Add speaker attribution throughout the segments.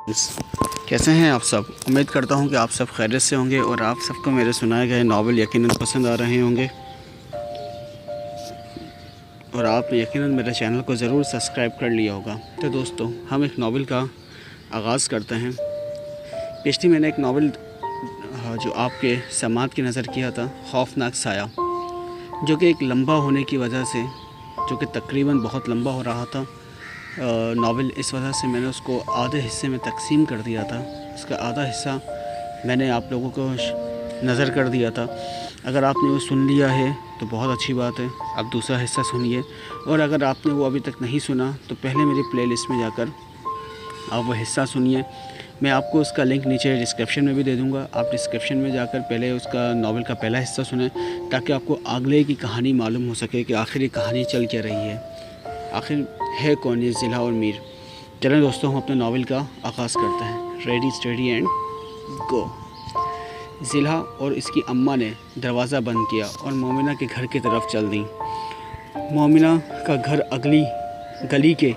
Speaker 1: کیسے ہیں آپ سب؟ امید کرتا ہوں کہ آپ سب خیریت سے ہوں گے اور آپ سب کو میرے سنائے گئے ناول یقیناً پسند آ رہے ہوں گے، اور آپ نے یقیناً میرے چینل کو ضرور سبسکرائب کر لیا ہوگا۔ تو دوستو، ہم ایک ناول کا آغاز کرتے ہیں۔ پچھلی میں نے ایک ناول جو آپ کے سماعت کی نظر کیا تھا، خوفناک سایہ، جو کہ ایک لمبا ہونے کی وجہ سے، جو کہ تقریباً بہت لمبا ہو رہا تھا ناول، اس وجہ سے میں نے اس کو آدھے حصے میں تقسیم کر دیا تھا۔ اس کا آدھا حصہ میں نے آپ لوگوں کو نظر کر دیا تھا۔ اگر آپ نے وہ سن لیا ہے تو بہت اچھی بات ہے، اب دوسرا حصہ سنیے، اور اگر آپ نے وہ ابھی تک نہیں سنا تو پہلے میری پلے لسٹ میں جا کر آپ وہ حصہ سنیے۔ میں آپ کو اس کا لنک نیچے ڈسکرپشن میں بھی دے دوں گا، آپ ڈسکرپشن میں جا کر پہلے اس کا ناول کا پہلا حصہ سنیں، تاکہ آپ کو آگلے کی کہانی معلوم ہو سکے کہ آخر یہ کہانی چل کیا رہی ہے، آخر ہے کون یہ زلہ اور میر۔ چلیں دوستوں، ہم اپنے ناول کا آغاز کرتے ہیں۔ Ready, study and go. زلہ اور اس کی اماں نے دروازہ بند کیا اور مومنہ کے گھر کی طرف چل دیں۔ مومنہ کا گھر اگلی گلی کے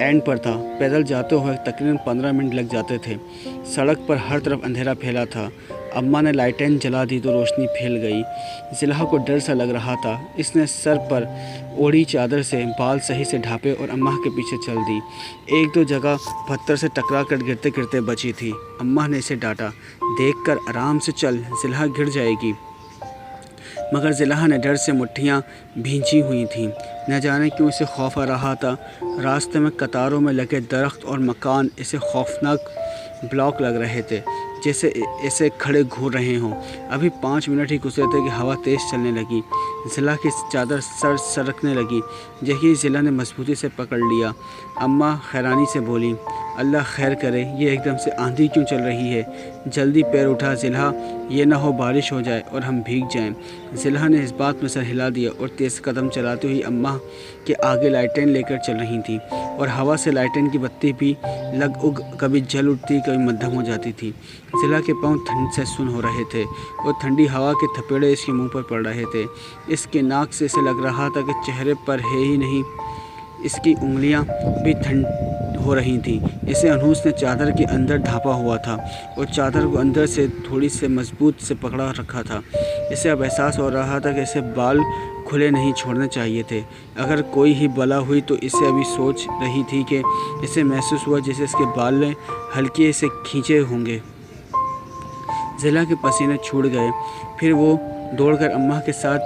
Speaker 1: اینڈ پر تھا۔ پیدل جاتے ہوئے تقریباً 15 منٹ لگ جاتے تھے۔ سڑک پر ہر طرف اندھیرا پھیلا تھا۔ اماں نے لائٹیں جلا دی تو روشنی پھیل گئی۔ زلہ کو ڈر سا لگ رہا تھا۔ اس نے سر پر اوڑھی چادر سے بال صحیح سے ڈھانپے اور اماں کے پیچھے چل دی۔ ایک دو جگہ پتھر سے ٹکرا کر گرتے گرتے بچی تھی۔ اماں نے اسے ڈانٹا، دیکھ کر آرام سے چل، زلہ گر جائے گی۔ مگر زلہ نے ڈر سے مٹھیاں بھینچی ہوئی تھیں۔ نہ جانے کیوں اسے خوف آ رہا تھا۔ راستے میں قطاروں میں لگے درخت اور مکان اسے خوفناک بلاک لگ رہے تھے، جیسے ایسے کھڑے گھور رہے ہوں۔ ابھی 5 منٹ ہی گزرے تھے کہ ہوا تیز چلنے لگی۔ زلہ کی چادر سرکنے لگی۔ یہی زلہ نے مضبوطی سے پکڑ لیا۔ اماں حیرانی سے بولی، اللہ خیر کرے، یہ ایک دم سے آندھی کیوں چل رہی ہے؟ جلدی پیر اٹھا زلہ، یہ نہ ہو بارش ہو جائے اور ہم بھیگ جائیں۔ زلہ نے اس بات میں سر ہلا دیا اور تیز قدم چلاتے ہوئی اماں کے آگے لائٹیں لے کر چل رہی تھی، اور ہوا سے لائٹیں کی بتی بھی لگ اگ کبھی جل اٹھتی، کبھی مدھم ہو جاتی تھی۔ زلہ کے پاؤں ٹھنڈ سے سن ہو رہے تھے اور ٹھنڈی ہوا کے تھپیڑے اس کے منہ پر پڑ رہے تھے۔ اس کے ناک سے اسے لگ رہا تھا کہ چہرے پر ہے ہی نہیں، اس کی انگلیاں بھی ٹھنڈ ہو رہی تھیں۔ اسے انوس نے چادر کے اندر ڈھانپا ہوا تھا اور چادر کو اندر سے تھوڑی سے مضبوط سے پکڑا رکھا تھا۔ اسے اب احساس ہو رہا تھا کہ اسے بال کھلے نہیں چھوڑنے چاہیے تھے۔ اگر کوئی ہی بلا ہوئی تو اسے ابھی سوچ رہی تھی کہ اسے محسوس ہوا جیسے اس کے بال نے ہلکے سے کھینچے ہوں گے۔ زلہ کے پسینے چھوٹ گئے۔ پھر وہ دوڑ کر اماں کے ساتھ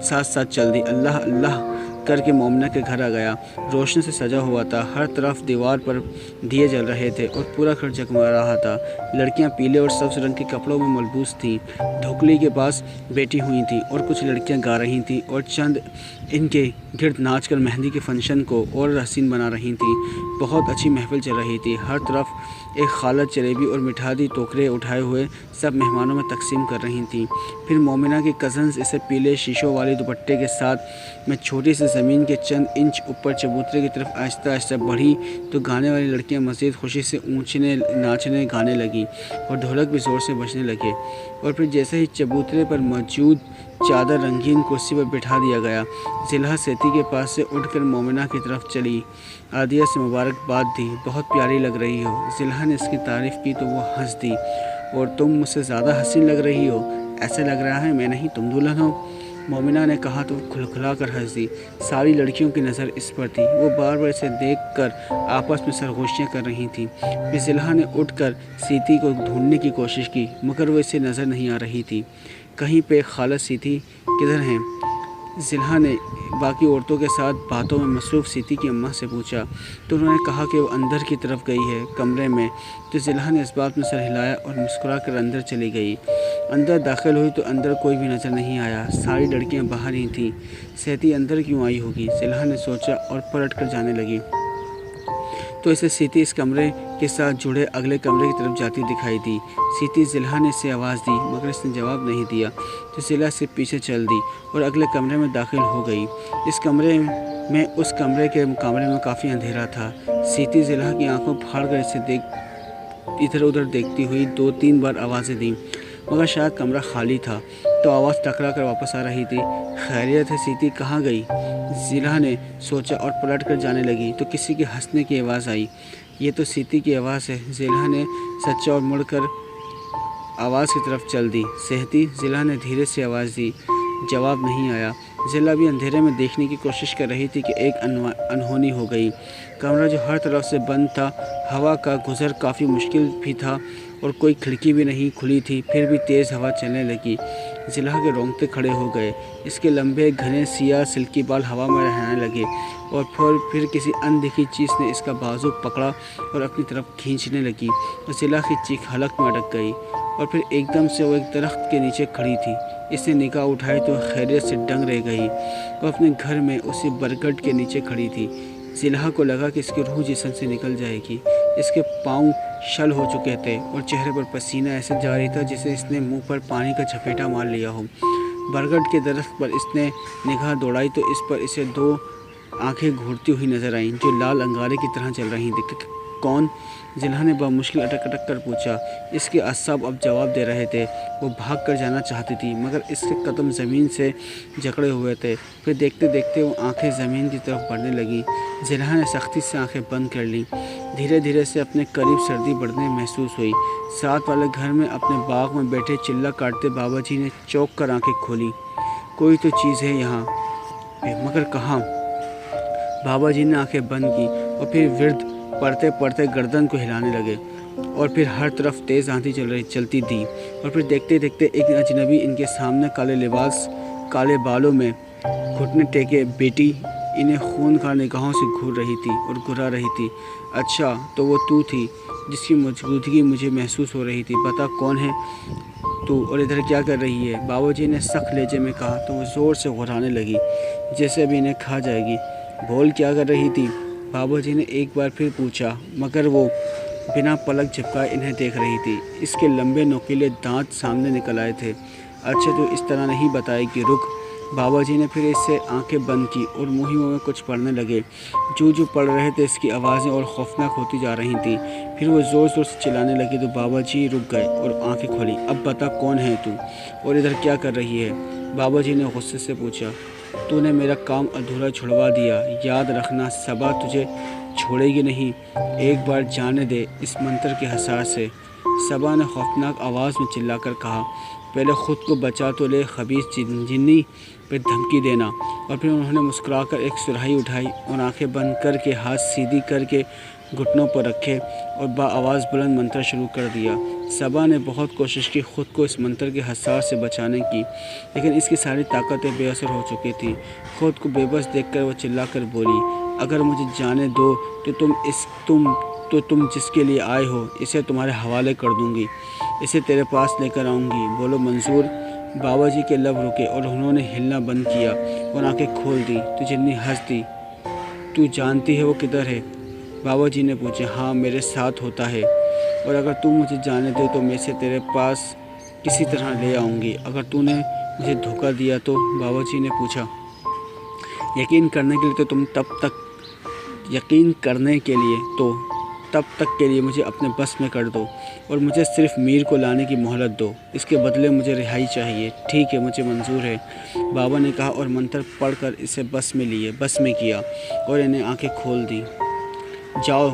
Speaker 1: ساتھ چل دی۔ اللہ اللہ کر کے مومنہ کے گھر آ گیا۔ روشنی سے سجا ہوا تھا۔ ہر طرف دیوار پر دیے جل رہے تھے اور پورا گھر جگمگا رہا تھا۔ لڑکیاں پیلے اور سبز رنگ کے کپڑوں میں ملبوس تھیں، ڈھوکلی کے پاس بیٹھی ہوئی تھیں، اور کچھ لڑکیاں گا رہی تھیں اور چند ان کے گرد ناچ کر مہندی کے فنکشن کو اور حسین بنا رہی تھیں۔ بہت اچھی محفل چل رہی تھی۔ ہر طرف ایک خالہ جلیبی اور مٹھائی ٹوکرے اٹھائے ہوئے سب مہمانوں میں تقسیم کر رہی تھیں۔ پھر مومنہ کی کزنز اسے پیلے شیشوں والے دوپٹے کے ساتھ میں چھوٹی سی زمین کے چند انچ اوپر چبوترے کی طرف آہستہ آہستہ بڑھی تو گانے والی لڑکیاں مزید خوشی سے اونچنے، ناچنے، گانے لگیں اور ڈھولک بھی زور سے بجنے لگے۔ اور پھر جیسے ہی چبوترے پر موجود چادر رنگین کرسی پر بٹھا دیا گیا، زلہ سیتی کے پاس سے اٹھ کر مومنہ کی طرف چلی، عادیہ سے مبارکباد دی۔ بہت پیاری لگ رہی ہو۔ زلہ نے اس کی تعریف کی تو وہ ہنس دی، اور تم مجھ سے زیادہ حسین لگ رہی ہو، ایسے لگ رہا ہے میں نہیں تم دلہن ہو، مومنہ نے کہا تو وہ کھلکھلا کر ہنس دی۔ ساری لڑکیوں کی نظر اس پر تھی۔ وہ بار بار اسے دیکھ کر آپس میں سرگوشیاں کر رہی تھیں۔ پھر زلہ نے اٹھ کر سیتی کو ڈھونڈنے کی کوشش کی، مگر وہ اسے نظر نہیں آ رہی تھی۔ کہیں پہ خالہ سیتی کدھر ہیں؟ زلہ نے باقی عورتوں کے ساتھ باتوں میں مصروف سیتی کی اماں سے پوچھا تو انہوں نے کہا کہ وہ اندر کی طرف گئی ہے، کمرے میں۔ تو زلہ نے اس بات میں سر ہلایا اور مسکرا کر اندر چلی گئی۔ اندر داخل ہوئی تو اندر کوئی بھی نظر نہیں آیا، ساری لڑکیاں باہر ہی تھیں۔ سیتی اندر کیوں آئی ہوگی؟ زلہ نے سوچا اور پلٹ کر جانے لگی تو اسے سیتی اس کمرے کے ساتھ جڑے اگلے کمرے کی طرف جاتی دکھائی دی۔ سیتی، زلہ نے اسے آواز دی، مگر اس نے جواب نہیں دیا تو زلہ سے پیچھے چل دی اور اگلے کمرے میں داخل ہو گئی۔ اس کمرے میں اس کمرے کے مقابلے میں کافی اندھیرا تھا۔ سیتی زلہ کی آنکھوں پھاڑ کر اسے ادھر ادھر دیکھتی ہوئی 2-3 بار آوازیں دیں، مگر شاید کمرہ خالی تھا۔ तो आवाज़ टकरा कर वापस आ रही थी। खैरियत है सीती, कहाँ गई? ज़िला ने सोचा और पलट कर जाने लगी तो किसी के हंसने की आवाज़ आई। ये तो सीती की आवाज़ है। ज़िला ने सोचा और मुड़कर आवाज़ की तरफ चल दी। सेहती? ज़िला ने धीरे से आवाज़ दी। जवाब नहीं आया। ज़िला भी अंधेरे में देखने की कोशिश कर रही थी कि एक अनहोनी हो गई। कमरा जो हर तरफ से बंद था, हवा का गुज़र काफ़ी मुश्किल भी था और कोई खिड़की भी नहीं खुली थी। फिर भी तेज़ हवा चलने लगी। ज़िला के रोंगटे खड़े हो गए। इसके लंबे घने सियाह सिल्की बाल हवा में लहराने लगे और फिर किसी अनदेखी चीज़ ने इसका बाजू पकड़ा और अपनी तरफ खींचने लगी और ज़िला की चीख हलक में अटक गई। और फिर एकदम से वो एक दरख्त के नीचे खड़ी थी। इसने निगाह उठाई तो खैरियत से दंग रह गई। वो अपने घर में उसी बरगद के नीचे खड़ी थी। ज़िला को लगा कि इसकी रूह जिस्म से निकल जाएगी। इसके पाँव शल हो चुके थे और चेहरे पर पसीना ऐसे जारी था जैसे इसने मुंह पर पानी का झपेटा मार लिया हो। बरगद के दरख्त पर इसने निगाह दौड़ाई तो इस पर इसे दो आंखें घूरती हुई नजर आईं जो लाल अंगारे की तरह जल रही थी। कौन? ज़िला ने बामुश्किल अटक अटक कर पूछा। इसके असाब अब जवाब दे रहे थे। वो भाग कर जाना चाहती थी मगर इसके कदम ज़मीन से जकड़े हुए थे। फिर देखते देखते वो आंखें ज़मीन की तरफ बढ़ने लगी। ज़िला ने सख्ती से आंखें बंद कर लीं। धीरे धीरे से अपने करीब सर्दी बढ़ने महसूस हुई। साथ वाले घर में अपने बाग में बैठे चिल्ला काटते बाबा जी ने चौंक कर आँखें खोली। कोई तो चीज़ है यहाँ, मगर कहाँ? बाबा जी ने आंखें बंद की और फिर विरद पढ़ते पढ़ते गर्दन को हिलाने लगे और फिर हर तरफ तेज़ आंधी चलती थी। और फिर देखते देखते एक अजनबी इनके सामने काले लिबास, काले बालों में घुटने टेके बेटी इन्हें खूनखार निगाहों से घूर रही थी और घुरा रही थी। अच्छा, तो वो तू थी जिसकी मौजूदगी मुझे महसूस हो रही थी। बता कौन है तू और इधर क्या कर रही है? बाबूजी ने सख्त लहजे में कहा तो वो ज़ोर से घुराने लगी जैसे अभी इन्हें खा जाएगी। बोल, क्या कर रही थी? बाबूजी ने एक बार फिर पूछा मगर वो बिना पलक झपकाए इन्हें देख रही थी। इसके लंबे नोकीले दांत सामने निकल आए थे। अच्छा, तो इस तरह नहीं बताएगी, रुक। बाबाजी ने फिर इससे आंखें बंद की और मुँह में कुछ पढ़ने लगे। जो पढ़ रहे थे इसकी आवाज़ें और खौफनाक होती जा रही थी। फिर वो ज़ोर ज़ोर से चिल्लाने लगी तो बाबाजी रुक गए और आंखें खोली। अब बता कौन है तू और इधर क्या कर रही है? बाबाजी ने गुस्से से पूछा। तूने मेरा काम अधूरा छुड़वा दिया। याद रखना, सबा तुझे छोड़ेगी नहीं। एक बार जाने दे इस मंत्र के हसार से। सबा ने खौफनाक आवाज़ में चिल्लाकर कहा। पहले ख़ुद को बचा तो ले, खबीस जिन्नी पे धमकी देना। और फिर उन्होंने मुस्कुराकर एक सुराही उठाई और आंखें बंद करके हाथ सीधी करके घुटनों पर रखे और आवाज़ बुलंद मंत्र शुरू कर दिया। सबा ने बहुत कोशिश की ख़ुद को इस मंत्र के हसार से बचाने की, लेकिन इसकी सारी ताकतें बेअसर हो चुकी थी। ख़ुद को बेबस देखकर वो चिल्लाकर बोली, अगर मुझे जाने दो तो तुम जिसके लिए आए हो इसे तुम्हारे हवाले कर दूंगी। इसे तेरे पास लेकर आऊँगी। बोलो मंजूर? बाबाजी के लब रुके और उन्होंने हिलना बंद किया और आंखें खोल दी तो जिन्नी हंस दी। तू जानती है वो किधर है? बाबाजी ने पूछा। हाँ, मेरे साथ होता है और अगर तू मुझे जाने दे तो मैं इसे तेरे पास किसी तरह ले आऊँगी। अगर तूने मुझे धोखा दिया तो? बाबाजी ने पूछा। यकीन करने के लिए मुझे अपने बस में कर दो और मुझे सिर्फ मीर को लाने की मोहलत दो। इसके बदले मुझे रिहाई चाहिए। ठीक है, मुझे मंजूर है, बाबा ने कहा और मंत्र पढ़कर इसे बस में किया और इन्हें आंखें खोल दी। जाओ,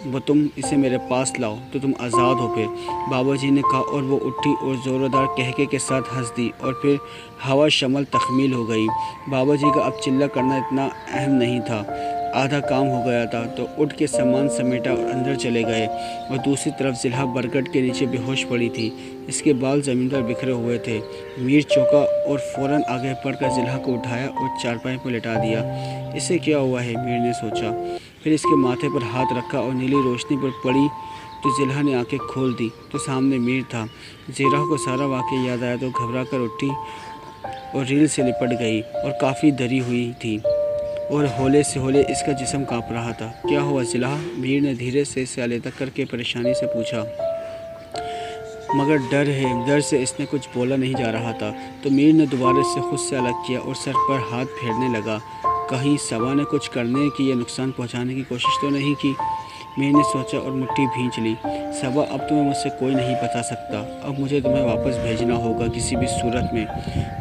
Speaker 1: वो तुम इसे मेरे पास लाओ तो तुम आज़ाद हो फिर, बाबाजी ने कहा और वो उठी और ज़ोरदार कहके के साथ हंस दी और फिर हवा शमल तकमील हो गई। बाबाजी का अब चिल्ला करना इतना अहम नहीं था, आधा काम हो गया था। तो उठ के सामान समेटा और अंदर चले गए और दूसरी तरफ ज़िला बरगद के नीचे बेहोश पड़ी थी। इसके बाल ज़मीन पर बिखरे हुए थे। मीर चौंका और फ़ौरन आगे बढ़कर ज़िला को उठाया और चारपाई पर लिटा दिया। इसे क्या हुआ है? मीर ने सोचा। फिर इसके माथे पर हाथ रखा और नीली रोशनी पर पड़ी तो ज़िला ने आंखें खोल दी तो सामने मीर था। ज़िला को सारा वाक़या याद आया तो घबरा कर उठी और रील से लिपट गई और काफ़ी डरी हुई थी और होले से होले इसका जिस्म काँप रहा था। क्या हुआ ज़िला? मीर ने धीरे से इसे अलग करके परेशानी से पूछा, मगर डर से इसने कुछ बोला नहीं जा रहा था। तो मीर ने दोबारा से खुद से अलग किया और सर पर हाथ फेरने लगा। कहीं सबा ने कुछ करने की या नुकसान पहुंचाने की कोशिश तो नहीं की? मीर ने सोचा और मुट्ठी भींच ली। सबा, अब तुम्हें मुझसे कोई नहीं बता सकता, अब मुझे तुम्हें वापस भेजना होगा किसी भी सूरत में।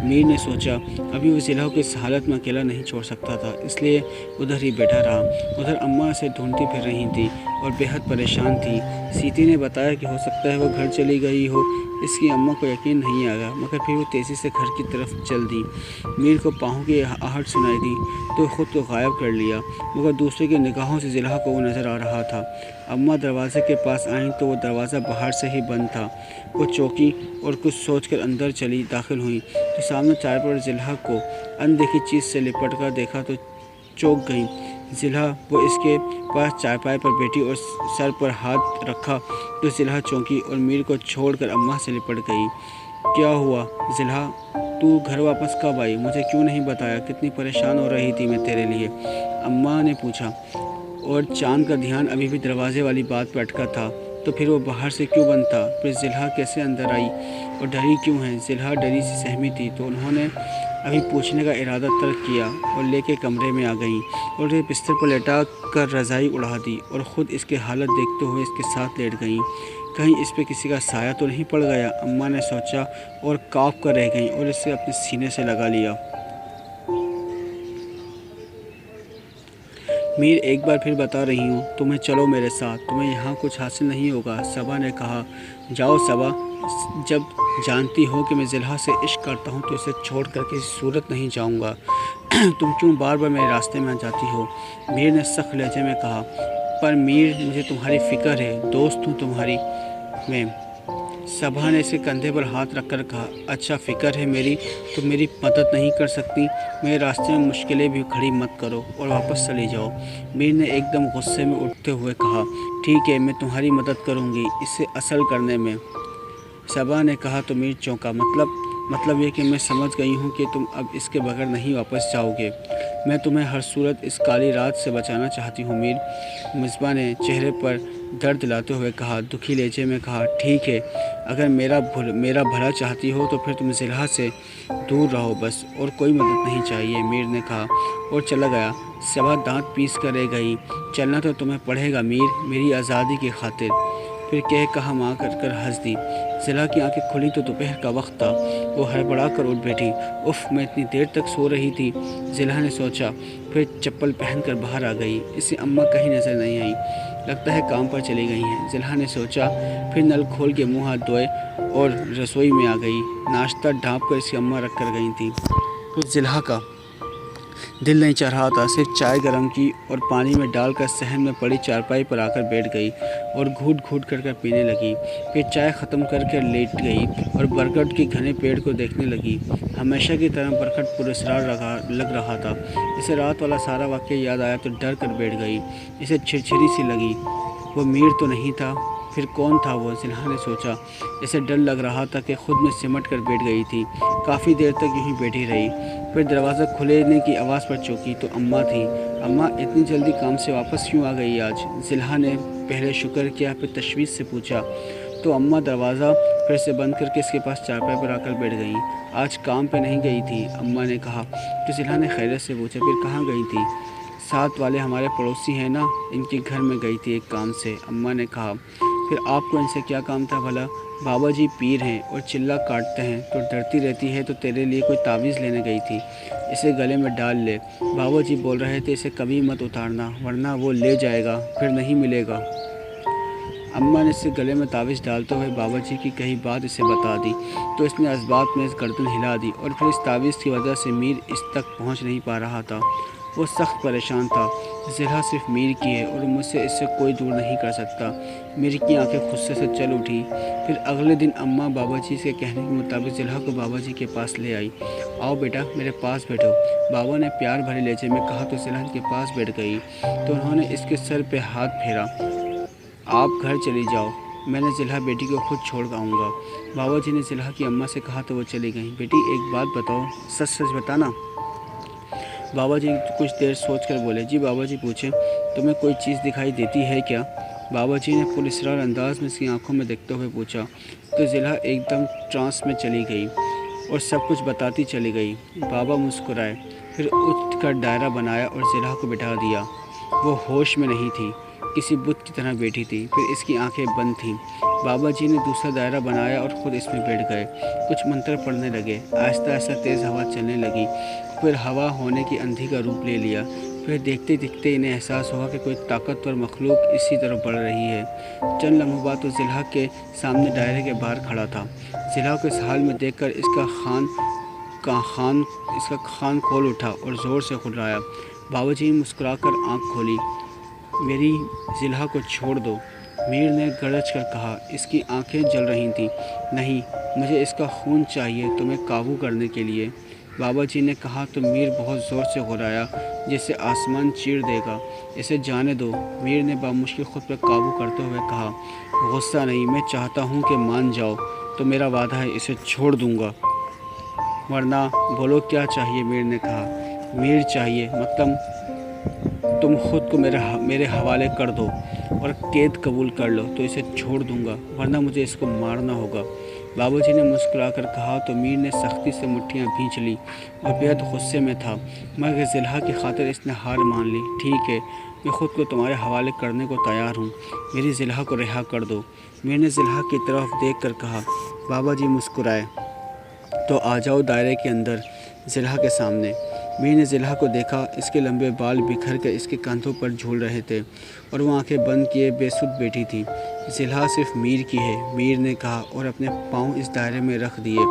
Speaker 1: मीर ने सोचा अभी वो ज़िला को इस हालत में अकेला नहीं छोड़ सकता था, इसलिए उधर ही बैठा रहा। उधर अम्मा उसे ढूंढती फिर रही थी और बेहद परेशान थी। सीती ने बताया कि हो सकता है वो घर चली गई हो। इसकी अम्मा को यकीन नहीं आया, मगर फिर वो तेज़ी से घर की तरफ चल दी। मीर को पाँव की आहट सुनाई दी तो ख़ुद को गायब कर लिया, मगर दूसरे की निगाहों से ज़िला को वो नज़र आ रहा था। अम्मा दरवाज़े के पास आईं तो वो दरवाज़ा बाहर से ही बंद था। वो चौंकी और कुछ सोचकर अंदर दाखिल हुई तो सामने चार पर ज़िला को अनदेखी चीज़ से लिपट कर देखा तो चौंक गई। ज़िला वो इसके पास चारपाई पर बैठी और सर पर हाथ रखा तो ज़िला चौंकी और मीर को छोड़कर अम्मा से लिपट गई। क्या हुआ ज़िला, तू घर वापस कब आई? मुझे क्यों नहीं बताया? कितनी परेशान हो रही थी मैं तेरे लिए, अम्मा ने पूछा। और चांद का ध्यान अभी भी दरवाजे वाली बात पर अटका था। तो फिर वो बाहर से क्यों बंद था? फिर ज़िला कैसे अंदर आई और डरी क्यों है? ज़िला डरी सी सहमी थी तो उन्होंने अभी पूछने का इरादा तर्क किया और लेके कमरे में आ गई और ये बिस्तर पर लेटा कर रज़ाई उड़ा दी और ख़ुद इसकी हालत देखते हुए इसके साथ लेट गई। कहीं इस पे किसी का साया तो नहीं पड़ गया, अम्मा ने सोचा और काँप कर रह गई और इसे अपने सीने से लगा लिया। मीर, एक बार फिर बता रही हूँ, तुम्हें चलो मेरे साथ, तुम्हें यहाँ कुछ हासिल नहीं होगा, सबा ने कहा। जाओ सबा, जब जानती हो कि मैं ज़िला से इश्क करता हूँ तो इसे छोड़ कर किसी सूरत नहीं जाऊँगा। तुम क्यों बार बार मेरे रास्ते में आ जाती हो? मीर ने सख्त लहजे में कहा। पर मीर, मुझे तुम्हारी फ़िक्र है, दोस्त हूँ तुम्हारी मैं। सबा ने इसके कंधे पर हाथ रखकर कहा। अच्छा, फ़िक्र है मेरी, तुम मेरी मदद नहीं कर सकती? मेरे रास्ते में मुश्किलें भी खड़ी मत करो और वापस चली जाओ। मीर ने एकदम गुस्से में उठते हुए कहा। ठीक है, मैं तुम्हारी मदद करूँगी इसे असल करने में, सबा ने कहा। तो मीर चौंका। मतलब ये कि मैं समझ गई हूँ कि तुम अब इसके बगैर नहीं वापस जाओगे। मैं तुम्हें हर सूरत इस काली रात से बचाना चाहती हूँ मीर, मिसबा ने चेहरे पर दर्द दिलाते हुए कहा। दुखी लहजे में कहा। ठीक है, अगर मेरा भला चाहती हो तो फिर तुम ज़िला से दूर रहो बस, और कोई मदद नहीं चाहिए, मीर ने कहा और चला गया। सबा दांत पीस कर रह गई। चलना तो तुम्हें पड़ेगा मीर, मेरी आज़ादी की खातिर, फिर कह कहा माँ कर हंस दी। ज़िला की आंखें खुली तो दोपहर का वक्त था। वो हड़बड़ा कर उठ बैठी। उफ़, मैं इतनी देर तक सो रही थी, ज़िला ने सोचा, फिर चप्पल पहनकर बाहर आ गई। इसे अम्मा कहीं नज़र नहीं आई, लगता है काम पर चली गई हैं, ज़िला ने सोचा। फिर नल खोल के मुँह हाथ धोए और रसोई में आ गई। नाश्ता ढाँप कर इसकी अम्मा रख कर गई थी। फिर ज़िला का दिल नहीं चाह रहा था, सिर्फ चाय गर्म की और पानी में डालकर सहन में पड़ी चारपाई पर आकर बैठ गई और घूट घूट कर पीने लगी। फिर चाय ख़त्म करके लेट गई और बरगद के घने पेड़ को देखने लगी। हमेशा की तरह बरगद पुरस्कार लग रहा था। इसे रात वाला सारा वाक़या याद आया तो डर कर बैठ गई। इसे छिरछिरी सी लगी। वो मीर तो नहीं था, फिर कौन था वो? ज़िला ने सोचा। इसे डर लग रहा था कि खुद में सिमट कर बैठ गई थी। काफ़ी देर तक यूँ ही बैठी रही। फिर दरवाज़ा खुलने की आवाज़ पर चौंकी तो अम्मा थी। अम्मा, इतनी जल्दी काम से वापस क्यों आ गई आज? ज़िला ने पहले शुक्र किया, फिर तशवीश से पूछा। तो अम्मा दरवाज़ा फिर से बंद करके इसके पास चारपाई पर आकर बैठ गई। आज काम पे नहीं गई थी, अम्मा ने कहा। तो ज़िला ने खैरियत से पूछा। फिर कहाँ गई थी? साथ वाले हमारे पड़ोसी हैं ना, इनके घर में गई थी एक काम से, अम्मा ने कहा। फिर आपको इनसे क्या काम था भला? बाबा जी पीर हैं और चिल्ला काटते हैं तो डरती रहती है, तो तेरे लिए कोई तावीज़ लेने गई थी, इसे गले में डाल ले। बाबा जी बोल रहे थे इसे कभी मत उतारना, वरना वो ले जाएगा, फिर नहीं मिलेगा। अम्मा ने इसे गले में तावीज़ डालते हुए बाबा जी की कही बात इसे बता दी तो इसने इस्बात में गर्दन हिला दी और फिर इस तावीज़ की वजह से मीर इस तक पहुंच नहीं पा रहा था। वो सख्त परेशान था। ज़िला सिर्फ मीर की है और मुझसे इससे कोई दूर नहीं कर सकता। मीर की आंखें गुस्से से चल उठी। फिर अगले दिन अम्मा बाबा जी के कहने के मुताबिक ज़िला को बाबा जी के पास ले आई। आओ बेटा, मेरे पास बैठो, बाबा ने प्यार भरे लहजे में कहा तो ज़िला के पास बैठ गई तो उन्होंने इसके सर पे हाथ फेरा। आप घर चली जाओ, मैंने ज़िला बेटी को खुद छोड़ आऊँगा, बाबा जी ने ज़िला की अम्मा से कहा तो वो चली गई। बेटी, एक बात बताओ, सच सच बताना। बाबा जी कुछ देर सोचकर बोले। जी बाबा जी, पूछें। तुम्हें कोई चीज़ दिखाई देती है क्या? बाबा जी ने पुरस्कार अंदाज में इसकी आंखों में देखते हुए पूछा। तो ज़िला एकदम ट्रांस में चली गई और सब कुछ बताती चली गई। बाबा मुस्कुराए, फिर उठकर दायरा बनाया और ज़िला को बिठा दिया। वो होश में नहीं थी। किसी बुत की तरह बैठी थी। फिर इसकी आंखें बंद थीं। बाबा जी ने दूसरा दायरा बनाया और ख़ुद इसमें बैठ गए। कुछ मंत्र पढ़ने लगे। आहिस्ता आहिस्ता तेज़ हवा चलने लगी। फिर हवा होने की आंधी का रूप ले लिया। फिर देखते देखते इन्हें एहसास हुआ कि कोई ताकतवर मखलूक इसी तरफ बढ़ रही है। चंद लम्हों बाद तो ज़िलहा के सामने दायरे के बाहर खड़ा था। ज़िलहा को इस हाल में देखकर इसका खान खोल उठा और ज़ोर से खुर्राया। बाबा जी ने मुस्कुराकर आँख खोली। मेरी ज़िलहा को छोड़ दो, मीर ने गरज कर कहा। इसकी आंखें जल रही थीं। नहीं, मुझे इसका खून चाहिए तुम्हें काबू करने के लिए, बाबा जी ने कहा। तो मीर बहुत ज़ोर से घुराया जैसे आसमान चीर देगा। इसे जाने दो, मीर ने बामुश्किल खुद पर काबू करते हुए कहा। गुस्सा नहीं, मैं चाहता हूँ कि मान जाओ तो मेरा वादा है, इसे छोड़ दूँगा, वरना बोलो क्या चाहिए, मीर ने कहा। मीर चाहिए मतलब तुम खुद को मेरे हवाले कर दो और कैद कबूल कर लो तो इसे छोड़ दूंगा, वरना मुझे इसको मारना होगा, बाबूजी ने मुस्कुराकर कहा। तो मीर ने सख्ती से मुट्ठियाँ भींच ली और बेहद गुस्से में था, मगर ज़िलहा की खातिर इसने हार मान ली। ठीक है, मैं ख़ुद को तुम्हारे हवाले करने को तैयार हूँ, मेरी ज़िलहा को रिहा कर दो, मीर ने ज़िलहा की तरफ देख कर कहा। बाबा जी मुस्कुराए। तो आ जाओ दायरे के अंदर, ज़िलहा के सामने। मीर ने ज़िलहा को देखा। इसके लंबे बाल बिखर कर इसके कंधों पर झूल रहे थे और वो आंखें बंद किए बेसुध बैठी थी। ज़िलहा सिर्फ मीर की है, मीर ने कहा और अपने पाँव इस दायरे में रख दिए।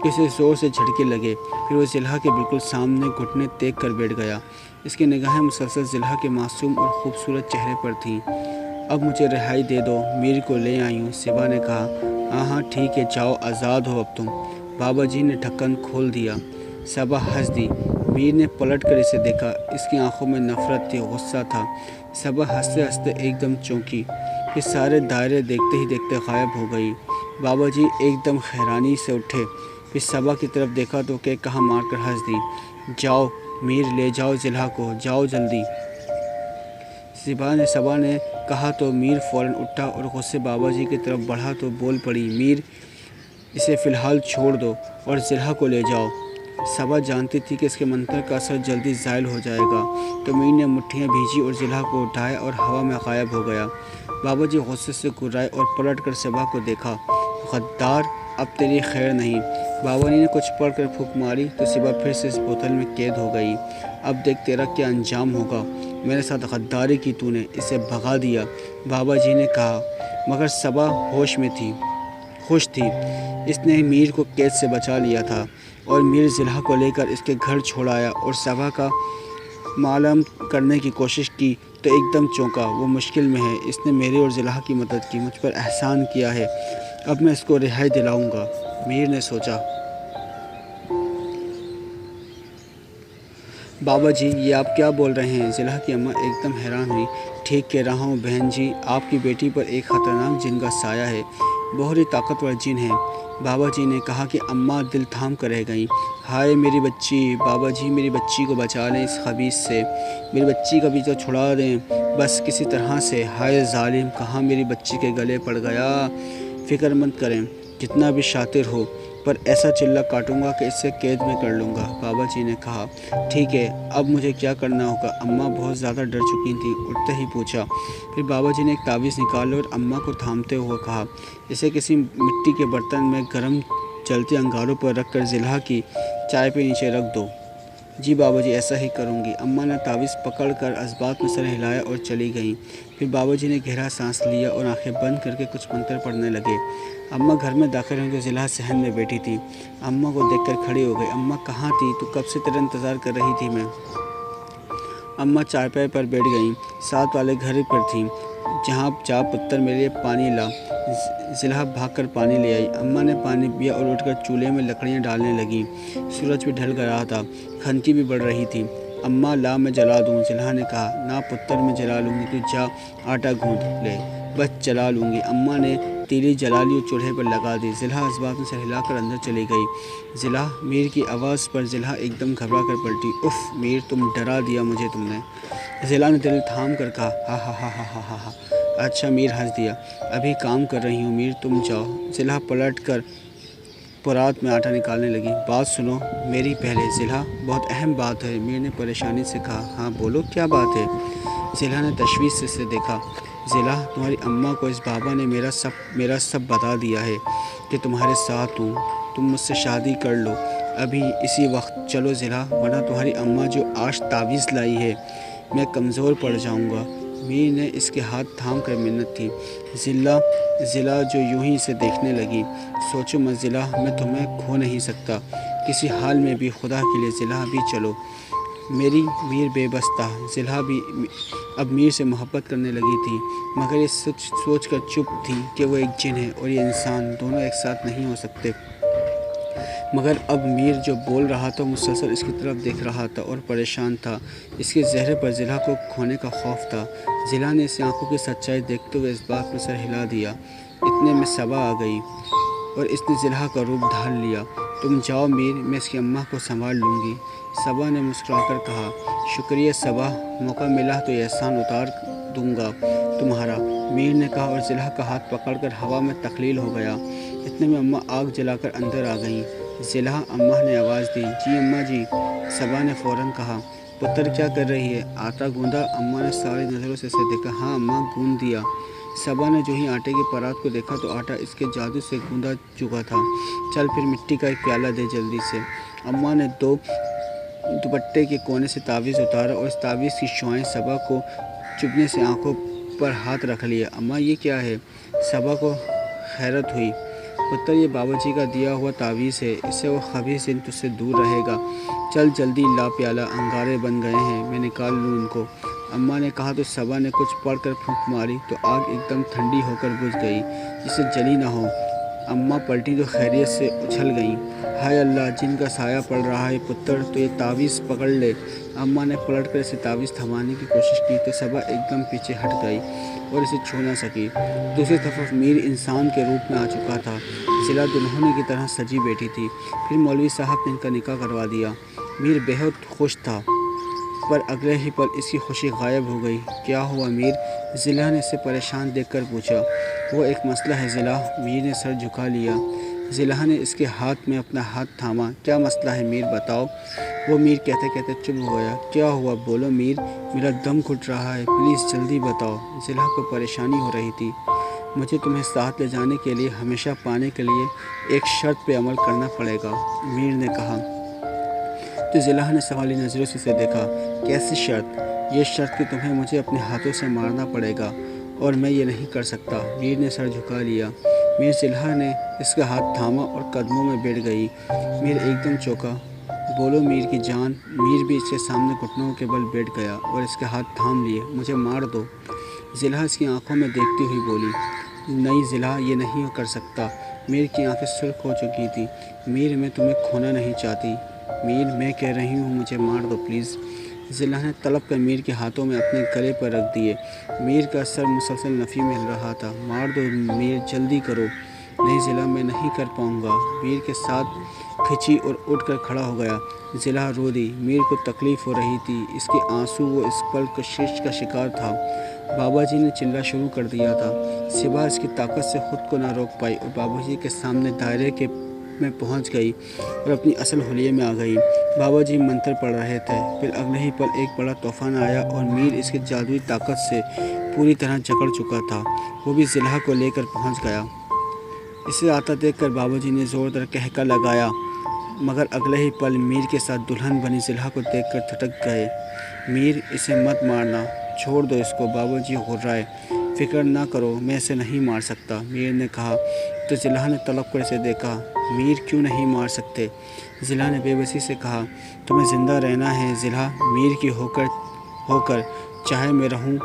Speaker 1: किसी ज़ोर से झटके लगे। फिर वो ज़िलहा के बिल्कुल सामने घुटने टेक कर बैठ गया। इसकी निगाहें मुसलसल ज़िलहा के मासूम और ख़ूबसूरत चेहरे पर थीं। अब मुझे रिहाई दे दो, मीर को ले आई हूँ, सिबा ने कहा। हाँ ठीक है, जाओ, आज़ाद हो अब तुम, बाबा जी ने ढक्कन खोल दिया। सबा हंस दी। मीर ने पलट कर इसे देखा। इसकी आंखों में नफ़रत थी, गुस्सा था। सबा हंसते हंसते एकदम चौंकी। फिर सारे दायरे देखते ही देखते गायब हो गई। बाबा जी एकदम हैरानी से उठे। फिर सबा की तरफ देखा तो के कहा मारकर हंस दी। जाओ मीर, ले जाओ ज़िलहा को, जाओ जल्दी, सबा ने कहा। तो मीर फ़ौरन उठा और गुस्से बाबा जी की तरफ बढ़ा तो बोल पड़ी, मीर, इसे फ़िलहाल छोड़ दो और ज़िलहा को ले जाओ। सबा जानती थी कि इसके मंत्र का असर जल्दी ज़ायल हो जाएगा। तो मीर ने मुट्ठियाँ भींची और ज़िलहा को उठाया और हवा में गायब हो गया। बाबा जी गुस्से से घुर्राए और पलट कर सबा को देखा। गद्दार, अब तेरी खैर नहीं। बाबा ने कुछ पढ़ कर फूंक मारी तो सबा फिर से इस बोतल में कैद हो गई। अब देख तेरा क्या अंजाम होगा। मेरे साथ गद्दारी की तूने, इसे भगा दिया, बाबा जी ने कहा। मगर सबा होश में थी, खुश थी। इसने मीर को कैद से बचा लिया था और मीर ज़िलहा को लेकर इसके घर छोड़ आया और सबा का मालूम करने की कोशिश की तो एकदम चौंका। वो मुश्किल में है, इसने मेरे और ज़िलहा की मदद की, मुझ पर एहसान किया है, अब मैं इसको रिहाई दिलाऊंगा, मीर ने सोचा। बाबा जी, ये आप क्या बोल रहे हैं? ज़िलहा की अम्मा एकदम हैरान हुई। ठीक कह रहा हूँ बहन जी, आपकी बेटी पर एक ख़तरनाक जिन का साया है, बहुत ही ताकतवर जिन है, बाबा जी ने कहा कि अम्मा दिल थाम कर रह गईं। हाय मेरी बच्ची, बाबा जी मेरी बच्ची को बचा लें इस खबीस से, मेरी बच्ची का भी तो छुड़ा दें बस किसी तरह से। हाय जालिम, कहाँ मेरी बच्ची के गले पड़ गया। फ़िक्र मत करें, जितना भी शातिर हो, पर ऐसा चिल्ला काटूंगा कि इससे कैद में कर लूँगा, बाबा जी ने कहा। ठीक है, अब मुझे क्या करना होगा? अम्मा बहुत ज़्यादा डर चुकी थी, उठते ही पूछा। फिर बाबा जी ने एक तावीज़ निकाला और अम्मा को थामते हुए कहा, इसे किसी मिट्टी के बर्तन में गर्म चलते अंगारों पर रख कर ज़िलहा की चाय पे नीचे रख दो। जी बाबा जी, ऐसा ही करूँगी। अम्मा ने तावीज़ पकड़ कर असबात में सर हिलाया और चली गईं। फिर बाबा जी ने गहरा सांस लिया और आंखें बंद करके कुछ मंत्र पढ़ने लगे। अम्मा घर में दाखिल होकर ज़िलहा सहन में बैठी थी। अम्मा को देखकर खड़ी हो गई। अम्मा कहाँ थी? तो कब से तेरा इंतज़ार कर रही थी मैं। अम्मा चारपाई पर बैठ गईं। साथ वाले घर पर थीं, जहाँ जा पुत्र मेरे लिए पानी ला। ज़िलहा भागकर पानी ले आई। अम्मा ने पानी पिया और उठकर चूल्हे में लकड़ियाँ डालने लगीं। सूरज भी ढल रहा था, खनकी भी बढ़ रही थी। अम्मा, ला मैं जला दूँ, ज़िलहा ने कहा। ना पुत्र, मैं जला लूँगी, तू जा आटा गूँध ले, बस जला लूँगी। अम्मा ने तीली जला ली और चूल्हे पर लगा दी। ज़िलहा असबाब में सर हिलाकर अंदर चली गई। ज़िलहा, मीर की आवाज़ पर ज़िलहा एकदम घबरा कर पलटी। उफ़ मीर, तुम डरा दिया मुझे तुमने, ज़िलहा ने दिल थाम कर कहा। हा हा हा हा हा हा। अच्छा, मीर हंस दिया। अभी काम कर रही हूँ मीर, तुम जाओ। ज़िलहा पलट कर परात में आटा निकालने लगी। बात सुनो मेरी पहले। ज़िलहा, बहुत अहम बात है, मीर ने परेशानी से कहा। हाँ बोलो, क्या बात है? ज़िला ने तशवीश से इसे देखा। ज़िला, तुम्हारी अम्मा को इस बाबा ने मेरा सब बता दिया है कि तुम्हारे साथ हूँ, तुम मुझसे शादी कर लो अभी इसी वक्त। चलो ज़िला, वरना तुम्हारी अम्मा जो आज तावीज़ लाई है मैं कमज़ोर पड़ जाऊँगा। मीर ने इसके हाथ थाम कर मिन्नत की। ज़िला जो यूं ही इसे देखने लगी। सोचो मत ज़िला, मैं तुम्हें खो नहीं सकता किसी हाल में भी, खुदा के लिए ज़िला अभी चलो। मीर बेबस था। ज़िला भी अब मीर से मोहब्बत करने लगी थी, मगर ये सोच कर चुप थी कि वो एक जिन है और ये इंसान, दोनों एक साथ नहीं हो सकते। मगर अब मीर जो बोल रहा था मुसलसल इसकी तरफ देख रहा था और परेशान था। इसके चेहरे पर ज़िला को खोने का खौफ था। ज़िला ने इसे आंखों की सच्चाई देखते हुए इस बात पर सर हिला दिया। इतने में सबा आ गई और इसने ज़िला का रूप ढाल लिया। तुम जाओ मीर, मैं इसकी अम्मा को संभाल लूँगी। सबा ने मुस्कुराकर कहा। शुक्रिया सबा, मौका मिला तो एहसान उतार दूँगा तुम्हारा, मीर ने कहा और ज़िला का हाथ पकड़कर हवा में तकलील हो गया। इतने में अम्मा आग जलाकर अंदर आ गईं। ज़िला, अम्मा ने आवाज़ दी। जी अम्मा जी, सबा ने फ़ौरन कहा। पुत्र क्या कर रही है? आटा गूंदा? अम्मा ने सारी नज़रों से इसे देखा। हाँ अम्मा, गूंद दिया। सबा ने जो ही आटे की परात को देखा तो आटा इसके जादू से गूंदा चुका था। चल फिर मिट्टी का एक प्याला दे जल्दी से। अम्मा ने दुपट्टे के कोने से तावीज़ उतारा और इस तावीज़ की शुआएं सबा को चुभने से आंखों पर हाथ रख लिया। अम्मा ये क्या है? सबा को हैरत हुई। पुत्र, ये बाबाजी का दिया हुआ तावीज़ है, इससे वो खबीस दिन तुझसे दूर रहेगा। चल जल्दी ला प्याला, अंगारे बन गए हैं, मैं निकाल लूँ उनको। अम्मा ने कहा तो सबा ने कुछ पढ़कर फूंक मारी तो आग एकदम ठंडी होकर बुझ गई, जिससे जली ना हो। अम्मा पलटी तो खैरियत से उछल गईं। हाय अल्लाह, जिनका साया पड़ रहा है पुत्र, तो ये तावीज़ पकड़ ले। अम्मा ने पलट कर इसे तावीज़ थमाने की कोशिश की तो सबा एकदम पीछे हट गई और इसे छू ना सकी। दूसरी तरफ मीर इंसान के रूप में आ चुका था। ज़िला दुल्हन की तरह सजी बैठी थी। फिर मौलवी साहब ने इनका निकाह करवा दिया। मीर बेहद खुश था, पर अगले ही पल इसकी खुशी गायब हो गई। क्या हुआ मीर? ज़िला ने इसे परेशान देखकर पूछा। वो एक मसला है ज़िला, मीर ने सर झुका लिया। ज़िला ने इसके हाथ में अपना हाथ थामा। क्या मसला है मीर, बताओ। वो मीर कहते कहते चुप हो गया। क्या हुआ, बोलो मीर, मेरा दम घुट रहा है, प्लीज़ जल्दी बताओ। ज़िला को परेशानी हो रही थी। मुझे तुम्हें साथ ले जाने के लिए, हमेशा पाने के लिए एक शर्त पे अमल करना पड़ेगा, मीर ने कहा। तो ज़िला ने सवाली नज़रों से इसे देखा। कैसी शर्त? ये शर्त कि तुम्हें मुझे अपने हाथों से मारना पड़ेगा और मैं ये नहीं कर सकता। मीर ने सर झुका लिया। मीर ज़िला ने इसका हाथ थामा और कदमों में बैठ गई। मीर एकदम चौंका। बोलो मीर की जान। मीर भी इसके सामने घुटनों के बल बैठ गया और इसके हाथ थाम लिए। मुझे मार दो, ज़िला इसकी आंखों में देखती हुई बोली। नहीं ज़िला, ये नहीं कर सकता। मीर की आंखें सुर्ख हो चुकी थी। मीर, मैं तुम्हें खोना नहीं चाहती। मीर, मैं कह रही हूँ मुझे मार दो प्लीज़। ज़िला ने तलब कर मीर के हाथों में अपने गले पर रख दिए। मीर का सर मुसलसल नफ़ी में हिल रहा था। मार दो मीर, जल्दी करो। नहीं ज़िला, मैं नहीं कर पाऊँगा। मीर के साथ खिंची और उठकर खड़ा हो गया। ज़िला रो दी। मीर को तकलीफ़ हो रही थी। इसके आंसू वो इस पल कशिश का शिकार था। बाबाजी ने चिल्ला शुरू कर दिया था। सिवा इसकी ताकत से ख़ुद को ना रोक पाई और बाबाजी के सामने दायरे के में पहुंच गई और अपनी असल हुलिये में आ गई। बाबाजी मंत्र पढ़ रहे थे। फिर अगले ही पल एक बड़ा तूफान आया और मीर इसकी जादुई ताकत से पूरी तरह जकड़ चुका था। वो भी ज़िला को लेकर पहुंच गया। इसे आता देखकर बाबाजी ने ज़ोरदार कहका लगाया, मगर अगले ही पल मीर के साथ दुल्हन बनी ज़िला को देखकर थटक गए। मीर, इसे मत मारना, छोड़ दो इसको, बाबाजी घुर्राए। फ़िक्र ना करो, मैं इसे नहीं मार सकता, मीर ने कहा। तो ज़िला ने तलब कर इसे देखा। मीर, क्यों नहीं मार सकते? ज़िला ने बेबसी से कहा। तुम्हें ज़िंदा रहना है ज़िला, मीर की होकर चाहे मैं रहूं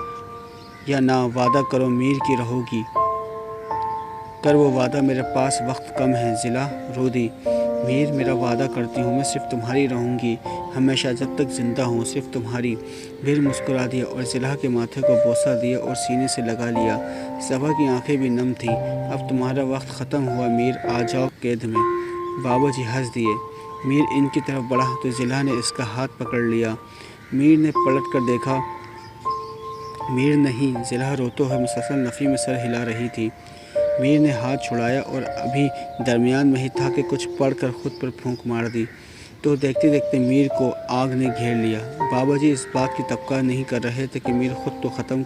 Speaker 1: या ना। वादा करो मीर की रहोगी। कर वो वादा, मेरे पास वक्त कम है। ज़िला रो दी। मीर, मेरा वादा करती हूँ, मैं सिर्फ तुम्हारी रहूँगी हमेशा, जब तक ज़िंदा हूँ, सिर्फ तुम्हारी। मीर मुस्कुरा दिया और ज़िला के माथे को बोसा दिया और सीने से लगा लिया। सबा की आंखें भी नम थीं। अब तुम्हारा वक्त ख़त्म हुआ मीर, आ जाओ कैद में। बाबाजी हंस दिए। मीर इनकी तरफ बढ़ा तो ज़िला ने इसका हाथ पकड़ लिया। मीर ने पलट कर देखा। मीर नहीं। ज़िला रोते हुए मुसलसल नफ़ी में सर हिला रही थी। मीर ने हाथ छुड़ाया और अभी दरमियान में ही था कि कुछ पढ़कर खुद पर फूंक मार दी तो देखते देखते मीर को आग ने घेर लिया। बाबा जी इस बात की तवक्को नहीं कर रहे थे कि मीर ख़ुद तो ख़त्म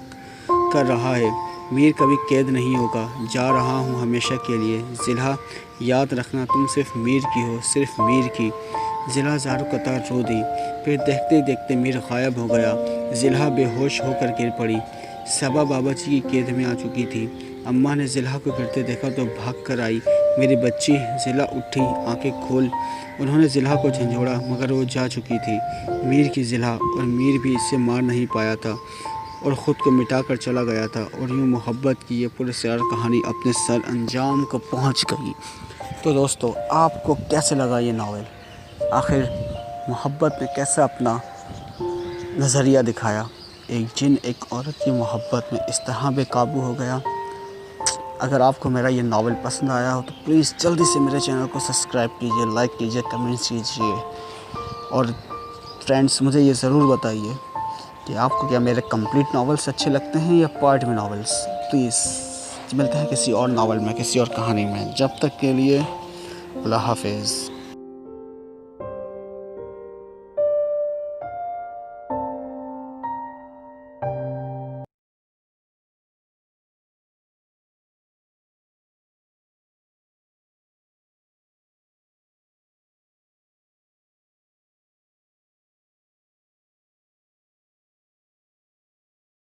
Speaker 1: कर रहा है। मीर कभी कैद नहीं होगा, जा रहा हूँ हमेशा के लिए। ज़िलहा याद रखना, तुम सिर्फ मीर की हो, सिर्फ मीर की। ज़िलहा ज़ारू कतार रो दी। फिर देखते देखते मीर गायब हो गया। ज़िलहा बेहोश होकर गिर पड़ी। सबा बाबा जी की कैद में आ चुकी थी। अम्मा ने ज़िलहा को गिरते देखा तो भाग कर आई। मेरी बच्ची। ज़िलहा उठी, आंखें खोल। उन्होंने ज़िलहा को झंझोड़ा मगर वो जा चुकी थी। मीर की ज़िलहा, और मीर भी इसे मार नहीं पाया था और ख़ुद को मिटा कर चला गया था। और यूँ मोहब्बत की ये पुरस्कार कहानी अपने सर अंजाम को पहुँच गई। तो दोस्तों, आपको कैसे लगा ये नावल? आखिर मोहब्बत ने कैसा अपना नज़रिया दिखाया? एक जिन एक औरत की मोहब्बत में इस तरह बेकाबू हो गया। अगर आपको मेरा ये नावल पसंद आया हो तो प्लीज़ जल्दी से मेरे चैनल को सब्सक्राइब कीजिए, लाइक कीजिए, कमेंट्स कीजिए। और फ्रेंड्स, मुझे ये ज़रूर बताइए कि आपको क्या मेरे कंप्लीट नावल्स अच्छे लगते हैं या पार्ट में नावल्स। प्लीज़ मिलते हैं किसी और नावल में, किसी और कहानी में। जब तक के लिए अल्लाह हाफ़िज़।